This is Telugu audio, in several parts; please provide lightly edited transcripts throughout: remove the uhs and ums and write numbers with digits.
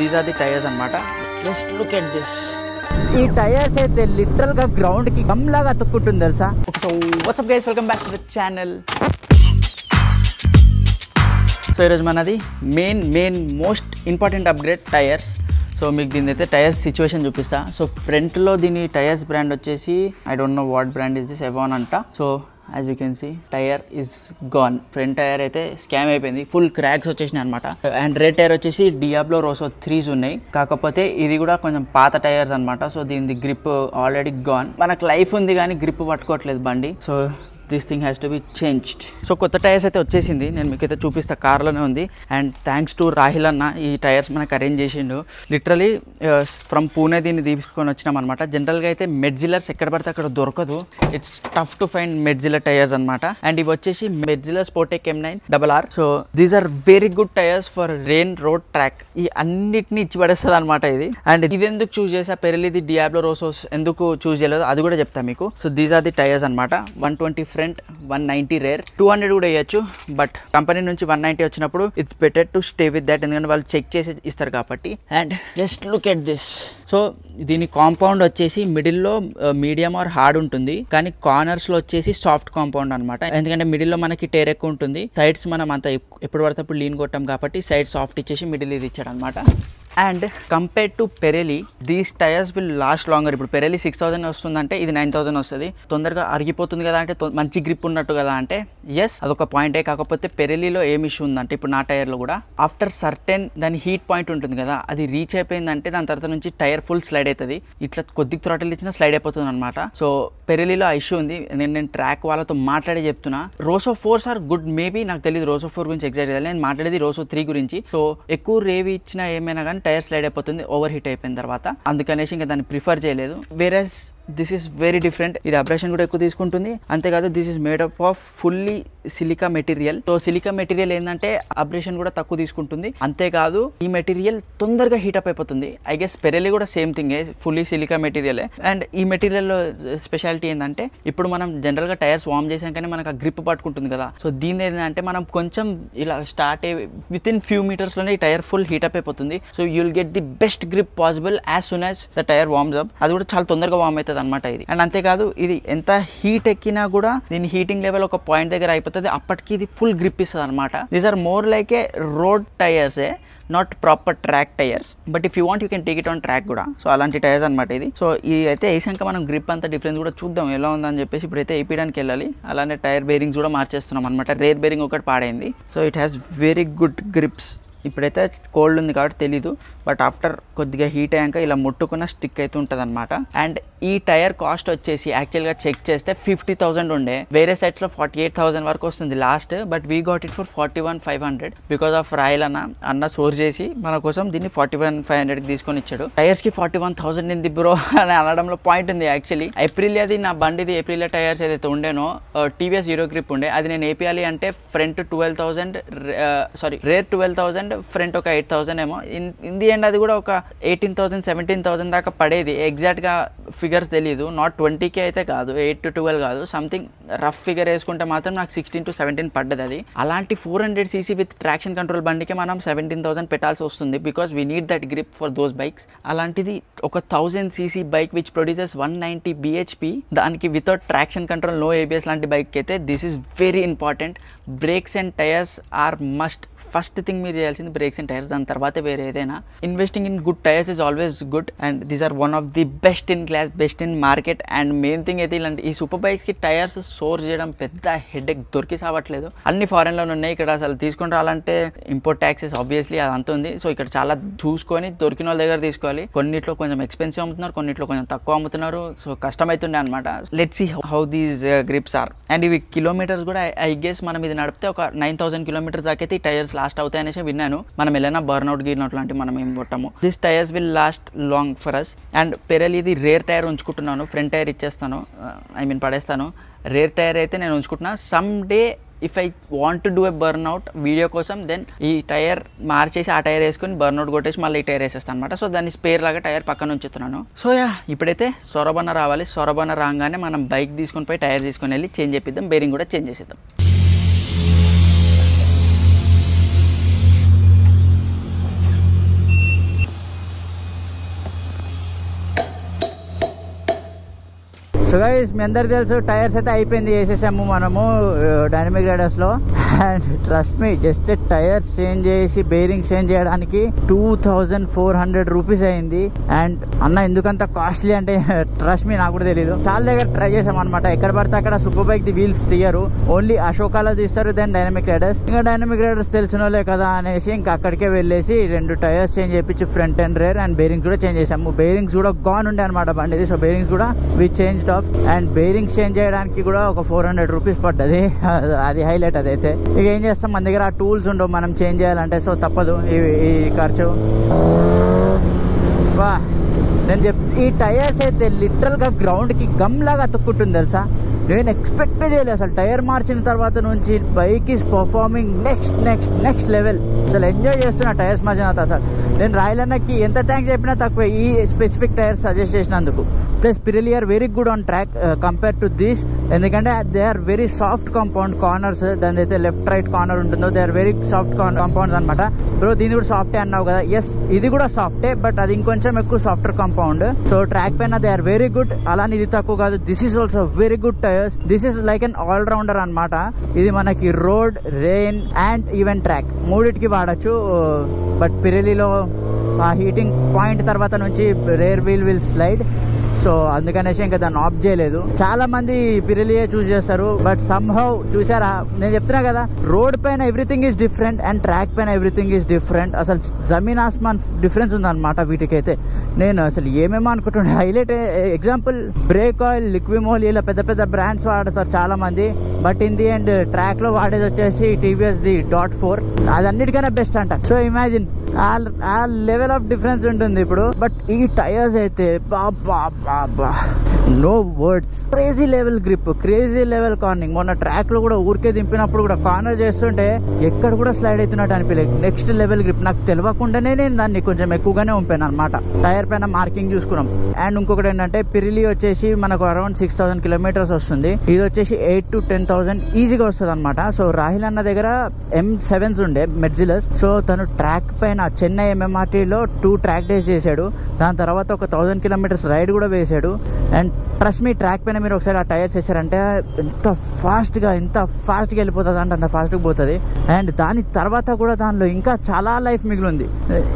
దీస్ ఆర్ ది టైర్స్ అనమాట. Just look at this. ఈ టైర్స్ అయితే లిటరల్ గా గ్రౌండ్ కి గమ్ లాగా అతుక్కుంటుంది తెలుసా. So what's up guys, welcome back to the channel. So ఈరోజు మనది main most important upgrade tyres. So మీకు దీని అయితే టైర్స్ సిచ్యువేషన్ చూపిస్తా. సో ఫ్రంట్లో దీని టైర్స్ బ్రాండ్ వచ్చేసి I don't know what brand is this, Avon అంట. So as you can see tyre is gone. Front tyre అయితే స్కామ్ అయిపోయింది, ఫుల్ క్రాక్స్ వచ్చేసినాయి అనమాట. అండ్ రేర్ టైర్ వచ్చేసి డియాబ్లో రోసో 3s ఉన్నాయి, కాకపోతే ఇది కూడా కొంచెం పాత టైర్స్ అనమాట. సో దీని గ్రిప్ ఆల్రెడీ గాన్. మనకు లైఫ్ ఉంది కానీ గ్రిప్ పట్టుకోవట్లేదు బండి. So this thing has to be changed. So కొత్త టైర్స్ అయితే వచ్చేసింది, నేను మీకు అయితే చూపిస్తా. కార్లోనే ఉంది. అండ్ థ్యాంక్స్ టు రాహిల్ అన్న ఈ టైర్స్ మనకు అరేంజ్ చేసిండు. లిటరలీ ఫ్రమ్ పూణే దీన్ని తీసుకొని వచ్చినాం అనమాట. జనరల్గా అయితే మెడ్జిలర్స్ ఎక్కడ పడితే అక్కడ దొరకదు. It's tough to find Metzeler tyres అనమాట. అండ్ ఇవి వచ్చేసి Metzeler Sportec M9RR. So these are very good tyres for rain road track. ఈ అన్నిటిని ఇచ్చి పడేస్తుంది అనమాట ఇది. అండ్ ఇది ఎందుకు చూస్ చేసా, పెరిలిది డియాబ్లో రోసోస్ ఎందుకు చూస్ చేయలేదు అది కూడా చెప్తా మీకు. So these are the tyres అనమాట. 120 ఫ్రంట్, 190 రేర్, 200 కూడా వేయచ్చు. బట్ కంపెనీ నుంచి 190 వచ్చినప్పుడు it's better to stay with that, ఎందుకంటే వాళ్ళు చెక్ చేసి ఇస్తారు కాబట్టి. And just look at this. So దీని కాంపౌండ్ వచ్చేసి మిడిల్లో మీడియం ఆర్ హార్డ్ ఉంటుంది, కానీ కార్నర్స్లో వచ్చేసి సాఫ్ట్ కాంపౌండ్ అనమాట. ఎందుకంటే మిడిల్లో మనకి టేర్ ఎక్కువ ఉంటుంది, సైడ్స్ మనం అంత ఎప్పుడు పడితే అప్పుడు లీన్ కొట్టాం కాబట్టి సైడ్ సాఫ్ట్ ఇచ్చేసి మిడిల్ ఇది ఇచ్చాడు అనమాట. And compared to Pirelli these tyres will last longer. ఇప్పుడు పెరెలి 6000 వస్తుందంటే ఇది 9000 వస్తుంది. తొందరగా అరిగిపోతుంది కదా అంటే, మంచి గ్రిప్ ఉన్నట్టు కదా అంటే, ఎస్ అదొక పాయింటే. కాకపోతే పెరెలిలో ఏం ఇష్యూ ఉందంటే, ఇప్పుడు నా టైర్లో కూడా ఆఫ్టర్ సర్టెన్ దాని హీట్ పాయింట్ ఉంటుంది కదా, అది రీచ్ అయిపోయిందంటే దాని తర్వాత నుంచి టైర్ ఫుల్ స్లైడ్ అవుతుంది. ఇట్లా కొద్దిగా థ్రాటిల్ ఇచ్చినా స్లైడ్ అయిపోతుంది అనమాట. సో పెరెలిలో ఆ ఇష్యూ ఉంది. నేను ట్రాక్ వాళ్ళతో మాట్లాడి చెప్తున్నా. Rossouw 4s are good, maybe నాకు తెలియదు రోసో 4 గురించి ఎగ్జాక్ట్ తెలియదు. నేను మాట్లాడేది రోసో 3 గురించి. సో ఎక్కువ రేవి ఇచ్చినా ఏమైనా కానీ టైర్ స్లైడ్ అయిపోతుంది ఓవర్ హీట్ అయిపోయిన తర్వాత. అందుకనేసి ఇంకా దాన్ని ప్రిఫర్ చేయలేదు. Whereas this is very different. ఇది అబ్రేషన్ కూడా ఎక్కువ తీసుకుంటుంది. అంతేకాదు this is made up of fully silica material. So silica material ఏంటంటే అబ్రేషన్ కూడా తక్కువ తీసుకుంటుంది. అంతేకాదు ఈ మెటీరియల్ తొందరగా హీటప్ అయిపోతుంది. ఐ గెస్ పెరెలి కూడా same thing, fully silica material. And ఈ మెటీరియల్లో స్పెషాలిటీ ఏంటంటే, ఇప్పుడు మనం జనరల్గా టైర్స్ వార్మ్ చేసాం కానీ మనకు ఆ గ్రిప్ పట్టుకుంటుంది కదా. సో దీని ఏంటంటే మనం కొంచెం ఇలా స్టార్ట్ అయ్యి విత్ ఇన్ ఫ్యూ మీటర్స్లోనే ఈ టైర్ ఫుల్ హీటప్ అయిపోతుంది. So you will get the best grip possible as soon as the tyre warms up. అది కూడా చాలా తొందరగా వార్మ్ అవుతుంది అనమాట ఇది. అండ్ అంతేకాదు ఇది ఎంత హీట్ ఎక్కినా కూడా దీని హీటింగ్ లెవెల్ ఒక పాయింట్ దగ్గర అయిపోతుంది, అప్పటికి ఇది ఫుల్ గ్రిప్ ఇస్తుంది అనమాట. These are more like a road tyres, not proper track tyres. But if you want you can take it on track కూడా. సో అలాంటి టైర్స్ అనమాట ఇది. సో ఇది అయితే వేసాక మనం గ్రిప్ అంతా డిఫరెన్స్ కూడా చూద్దాం ఎలా ఉందని చెప్పేసి ఇప్పుడైతే వేయడానికి వెళ్ళాలి. అలానే టైర్ బేరింగ్స్ కూడా మార్చేస్తున్నాం అనమాట. రేర్ బేరింగ్ ఒకటి పాడైంది. So it has very good grips. ఇప్పుడైతే కోల్డ్ ఉంది కాబట్టి తెలీదు, బట్ ఆఫ్టర్ కొద్దిగా హీట్ అయ్యాక ఇలా ముట్టుకున్న స్టిక్ అయితే ఉంటుంది అనమాట. అండ్ ఈ టైర్ కాస్ట్ వచ్చేసి యాక్చువల్గా చెక్ చేస్తే 50,000 ఉండే, వేరే సైట్స్లో 48,000 వరకు వస్తుంది last. But we got it for 41,500 because of royal అన్న సోర్స్ చేసి మన కోసం దీన్ని 41,500కి తీసుకొని ఇచ్చాడు. టైర్స్కి 41,000 ఇంది బ్రో అని అనడంలో పాయింట్ ఉంది. యాక్చువల్లీ ఏప్రిల్ నా బండిది ఏప్రిల్ టైర్స్ ఏదైతే ఉండేనో టీవీఎస్ హీరో గ్రిప్ ఉండే, అది నేను వేపియాలి అంటే ఫ్రంట్ 12,000 రేర్ 12,000, ఫ్రంట్ ఒక 8,000 ఏమో. ఇన్ ది ఎండ్ అది కూడా ఒక 18,000 17,000 దాకా పడేది. ఎగ్జాక్ట్గా ఫిగర్స్ తెలియదు. నాట్ 20K అయితే కాదు, 8 to 12 కాదు, సంథింగ్ రఫ్ ఫిగర్ వేసుకుంటే మాత్రం నాకు 16 to 17 పడ్డది అది. అలాంటి 400cc విత్ ట్రాక్షన్ కంట్రోల్ బండికి మనం 17,000 పెట్టాల్సి వస్తుంది, because we need that grip for those bikes. అలాంటిది ఒక 1000cc bike which produces 190 bhp, దానికి without traction control, no ABS లాంటి బైక్ అయితే this is very important. Brakes and tyres are must. First thing మీరు చేయాల్సింది బ్రేక్స్ అండ్ టైర్స్, దాని తర్వాత వేరే ఏదైనా. Investing in good tyres is always good and these are one of the best in class, best in market. And main thing అయితే ఇలాంటి ఈ సూపర్ బైక్స్కి టైర్స్ సోర్స్ చేయడం పెద్ద హెడేక్, దొరికి సావట్లేదు. అన్ని ఫారెన్లోనే ఉన్నాయి, ఇక్కడ అసలు తీసుకుని రావాలంటే ఇంపోర్ట్ ట్యాక్సెస్ ఆబ్వియస్లీ అది అంత ఉంది. సో ఇక్కడ చాలా చూసుకొని దొరికిన వాళ్ళ దగ్గర తీసుకోవాలి. కొన్నిట్లో కొంచెం ఎక్స్పెన్సివ్ అమ్ముతున్నారు, కొన్నిట్లో కొంచెం తక్కువ అమ్ముతున్నారు. సో కష్టమవుతుండే అనమాట. Let's see how these grips are. And ఇవి కిలోమీటర్స్ కూడా ఐ గెస్ మనం ఇది నడిపితే ఒక 9,000 kilometers దాకా అయితే ఈ టైర్స్ లాస్ట్ అవుతాయి అనేసి విన్నాను. మనం వెళ్ళినా బర్న్అవుట్ గిర్నౌట్ లాంటి మనం ఏం కొట్టాము. This tyres will last long for us. And Pirelli ఇది రేర్ టైర్ ఉంచుకుంటున్నాను, ఫ్రంట్ టైర్ ఇచ్చేస్తాను, ఐ మీన్ పడేస్తాను. రేర్ టైర్ అయితే నేను ఉంచుకుంటున్నా. Some day if I want to do a burnout video కోసం, దెన్ ఈ టైర్ మార్చేసి ఆ టైర్ వేసుకొని బర్న్అవుట్ కొట్టేసి మళ్ళీ ఈ టైర్ వేసేస్తాను అనమాట. సో దాన్ని స్పేర్ లాగా టైర్ పక్కన ఉంచుతున్నాను. సో ఇప్పుడైతే సొరబన్న రావాలి. సొరబన్న రాగానే మనం బైక్ తీసుకొని పోయి టైర్ తీసుకొని వెళ్ళి చేంజ్ చేపిద్దాం, బేరింగ్ కూడా చేంజ్ చేసేద్దాం. సో గైస్ మీ అందరికి తెలుసు టైర్స్ అయితే అయిపోయింది, వేసేసాము మనము డైనమిక్ రైడర్స్ లో. And trust me just tyres change చేసి బేరింగ్ చేంజ్ చేయడానికి 2400 రూపీస్ అయింది. అండ్ అన్న ఎందుకంత కాస్ట్లీ అంటే ట్రస్ట్ మీ నాకు కూడా తెలియదు. చాలా దగ్గర ట్రై చేసాం అనమాట, ఎక్కడ పడితే అక్కడ సూపర్ బైక్ ది వీల్స్ తీయరు, ఓన్లీ అశోకాలో తీస్తారు, దెన్ డైనమిక్ రైడర్స్. ఇంకా డైనమిక్ రైడర్స్ తెలిసిన వాళ్ళే కదా అనేసి ఇంకా అక్కడికే వెళ్ళేసి 2 టైర్స్ చేంజ్ చేయించి front and rear and bearings కూడా చేంజ్ చేసాము. బేరింగ్స్ కూడా గాన్ ఉండే అనమాట బండిది, సో బేరింగ్స్ కూడా we change off. And bearings change చేయడానికి కూడా ఒక 400 రూపీస్ పడ్డది, అది హైలైట్. అదైతే ఇక ఏం చేస్తాం, మన దగ్గర ఆ టూల్స్ ఉండవు మనం చేంజ్ చేయాలంటే, సో తప్పదు ఈ ఖర్చు. వా నేను ఈ టైర్స్ అయితే లిటరల్ గా గ్రౌండ్ కి గమ్ లాగా అతుక్కుంటుంది తెలుసా. నేను ఎక్స్పెక్ట్ చేయలేదు అసలు. టైర్ మార్చిన తర్వాత నుంచి bike is performing next level. అసలు ఎంజాయ్ చేస్తున్నా టైర్స్ మార్చిన తర్వాత. అసలు నేను రాయలన్నకి ఎంత థ్యాంక్స్ చెప్పినా తక్కువ ఈ స్పెసిఫిక్ టైర్స్ సజెస్ట్ చేసినందుకు. Plus Pirelli are very good on track compare to this, ఎందుకంటే they are very soft compound corners. దాని అయితే లెఫ్ట్ రైట్ కార్నర్ ఉంటుందో they are very soft compounds అనమాట. బ్రో దీని కూడా సాఫ్టే అన్నావు కదా, ఎస్ ఇది కూడా సాఫ్టే, బట్ అది ఇంకొంచెం ఎక్కువ సాఫ్ట్వేర్ కాంపౌండ్. సో ట్రాక్ పైన దే ఆర్ వెరీ గుడ్. అలానే ఇది తక్కువ కాదు, this is also very good tyres. This is like an all rounder అనమాట. ఇది మనకి road, rain and even track మూడిటికి వాడచ్చు. బట్ పిరలిలో ఆ హీటింగ్ పాయింట్ తర్వాత నుంచి rear wheel will slide, so అందుకనేసి ఇంకా దాన్ని ఆఫ్ చేయలేదు. చాలా మంది పిరలియే చూస్ చేస్తారు, బట్ సమ్హౌ చూసారా నేను చెప్తున్నా కదా, రోడ్ పైన everything is different and track పైన ఎవ్రీథింగ్ ఈస్ డిఫరెంట్. అసలు జమీన్ ఆస్మాన్ డిఫరెన్స్ ఉందన్నమాట వీటికైతే. నేను అసలు ఏమేమో అనుకుంటుండే. హైలైట్ ఎగ్జాంపుల్ బ్రేక్ ఆయిల్, లిక్విమోల్, ఇలా పెద్ద పెద్ద బ్రాండ్స్ వాడతారు చాలా మంది, but in the end track లో వాడేది వచ్చేసి టీవీఎస్ ది .4. అది అన్నిటికన్నా బెస్ట్ అంట. సో ఇమాజిన్ ఆ లెవెల్ ఆఫ్ డిఫరెన్స్ ఉంటుంది ఇప్పుడు. బట్ ఈ టైర్స్ అయితే no words, crazy level grip, crazy level cornering. మొన్న ట్రాక్ లో కూడా ఊరికే దింపినప్పుడు కూడా కార్నర్ చేస్తుంటే ఎక్కడ కూడా స్లైడ్ అవుతున్నట్టు అనిపించలేదు. Next level grip. నాకు తెలియకుండానే నేను దాన్ని కొంచెం ఎక్కువగానే ఉంపాను అనమాట. టైర్ పైన మార్కింగ్ చూసుకున్నాం. అండ్ ఇంకొకటి ఏంటంటే పిరిలి వచ్చేసి మనకు అరౌండ్ 6000 కిలోమీటర్స్ వస్తుంది, ఇది వచ్చేసి 8 to 10,000 ఈజీగా వస్తుంది అనమాట. సో రాహిల్ అన్న దగ్గర M7s ఉండే మెర్జిలస్. సో తను ట్రాక్ పైన చెన్నై MMRT లో 2 ట్రాక్ డేస్ చేశాడు. దాని తర్వాత ఒక 1000 కిలోమీటర్స్ రైడ్ కూడా వేసాడు. అండ్ ట్రస్ట్ మీ ట్రాక్ పైన మీరు ఒకసారి ఆ టైర్స్ వేసారంటే ఎంత ఫాస్ట్ గా వెళ్ళిపోతుంది అంటే అంత ఫాస్ట్ గా పోతుంది. అండ్ దాని తర్వాత కూడా దానిలో ఇంకా చాలా లైఫ్ మిగిలింది.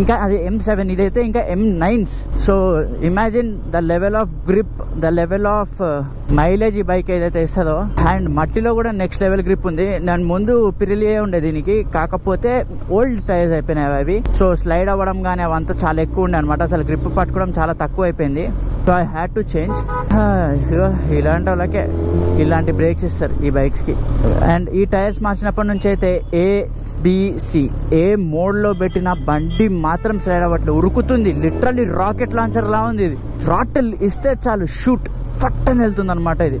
ఇంకా అది M7, ఇదైతే ఇంకా M9s. So imagine the level of grip, the level of mileage ఈ బైక్ ఏదైతే ఇస్తుందో. అండ్ మట్టిలో కూడా నెక్స్ట్ లెవెల్ గ్రిప్ ఉంది. నేను ముందు పిరిలియే ఉండే దీనికి, కాకపోతే ఓల్డ్ టైర్స్ అయిపోయినాయి అవి. సో స్లైడ్ అవ్వడం కానీ అవంతా చాలా ఎక్కువ ఉండే అనమాట. అసలు గ్రిప్ పట్టుకోవడం చాలా తక్కువ అయిపోయింది. So I had to change. ఇలాంటి వాళ్ళకే ఇలాంటి బ్రేక్స్ ఇస్తారు ఈ బైక్స్ కి. అండ్ ఈ టైర్స్ మార్చినప్పటి నుంచి అయితే ABC ఏ మోడ్ లో పెట్టిన బండి మాత్రం స్లైడ్ అవ్వట్లేదు, ఉరుకుతుంది. లిటరల్లీ రాకెట్ లాంచర్ లా ఉంది ఇది. థ్రాటిల్ ఇస్తే చాలు షూట్ ఫట్ అని వెళ్తుంది అనమాట. ఇది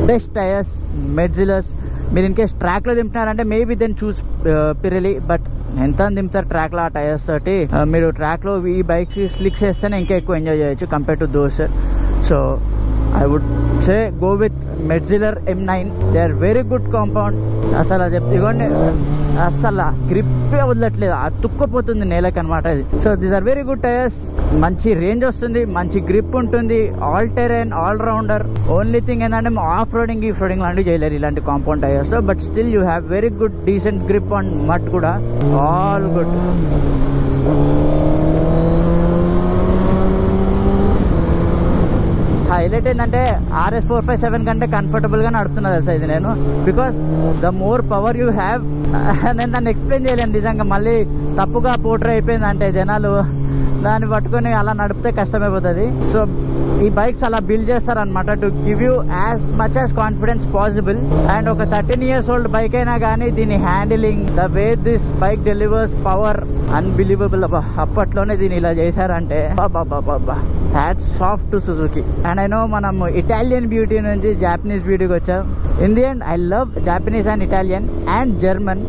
బెస్ట్ టైర్స్ మెర్జిలస్. మీరు ఇన్ కేస్ ట్రాక్ లో దింపుతున్నారంటే maybe then choose Pirelli, but ఎంత దింపుతారు ట్రాక్ లో ఆ టైర్స్ తోటి. మీరు ట్రాక్ లో ఈ బైక్స్ స్లిక్స్ వేస్తేనే ఇంకా ఎక్కువ ఎంజాయ్ చేయొచ్చు compare to those. So I would say go with Metzeler M9. They are very good compound. అసలు ఇవ్వండి, అసలు గ్రిప్పే వదలట్లేదు, అతుక్కపోతుంది నేలకి అనమాట ఇది. So these are very good tyres. మంచి రేంజ్ వస్తుంది, మంచి గ్రిప్ ఉంటుంది, all terrain, all rounder. Only thing ఏంటంటే ఆఫ్ రోడింగ్ ఈ రోడింగ్ లాంటివి చేయలేరు ఇలాంటి compound tyres. But still you have very good decent grip on mud కూడా. All good. హైలైట్ ఏంటంటే RS457 కంటే కంఫర్టబుల్ గా నడుపుతున్నా తెలుసా ఇది నేను. Because the more power you have. నేను దాన్ని ఎక్స్ప్లెయిన్ చేయలేను నిజంగా. మళ్ళీ తప్పుగా పోర్ట్రే అయిపోయింది అంటే జనాలు దాన్ని పట్టుకొని అలా నడిపితే కష్టమైపోతుంది. సో ఈ బైక్స్ అలా బిల్డ్ చేస్తారనమాట to give you as much as confidence possible. And ఒక 13 years old బైక్ అయినా కానీ దీని handling, the way this bike delivers power unbelievable. అప్పట్లోనే దీన్ని ఇలా చేశారంటే hats off to Suzuki. And I know మనం ఇటాలియన్ బ్యూటీ నుంచి జాపనీస్ బ్యూటీకి వచ్చాం. In the end I love Japanese and Italian and German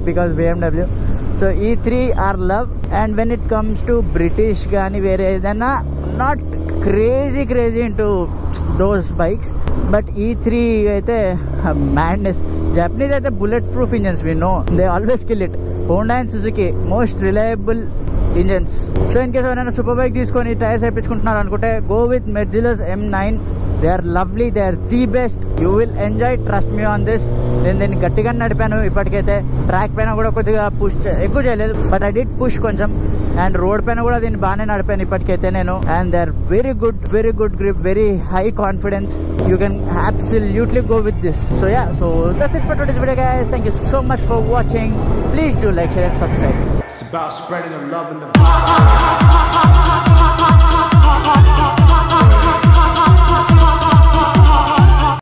because BMW. So ఈ 3 are love. And when it comes to British కానీ వేరే ఏదైనా not crazy into those bikes. But ఈ 3 అయితే మ్యాడ్నెస్. జపనీస్ అయితే bullet proof engines, we know they always kill it. Honda and Suzuki most reliable engines. So in case ఎవరైనా సూపర్ బైక్ తీసుకొని టైర్స్ వేయించుకుంటున్నారు అనుకుంటే go with Metzeler M9. They are lovely, they are the best. You will enjoy, trust me on this. నేను దీన్ని గట్టిగా నడిపాను ఇప్పటికైతే. ట్రాక్ పైన కూడా కొద్దిగా పుష్ ఎక్కువ చేయలేదు, బట్ ఐ డిడ్ పుష్ కొంచెం. అండ్ రోడ్ పైన కూడా దీన్ని బాగానే నడిపాను ఇప్పటికైతే నేను. And they are very good grip, very high confidence. You can absolutely go with this. So yeah, so that's it for today's video guys. Thank you so much for watching. Please do like, share and subscribe. It's about spreading the love and the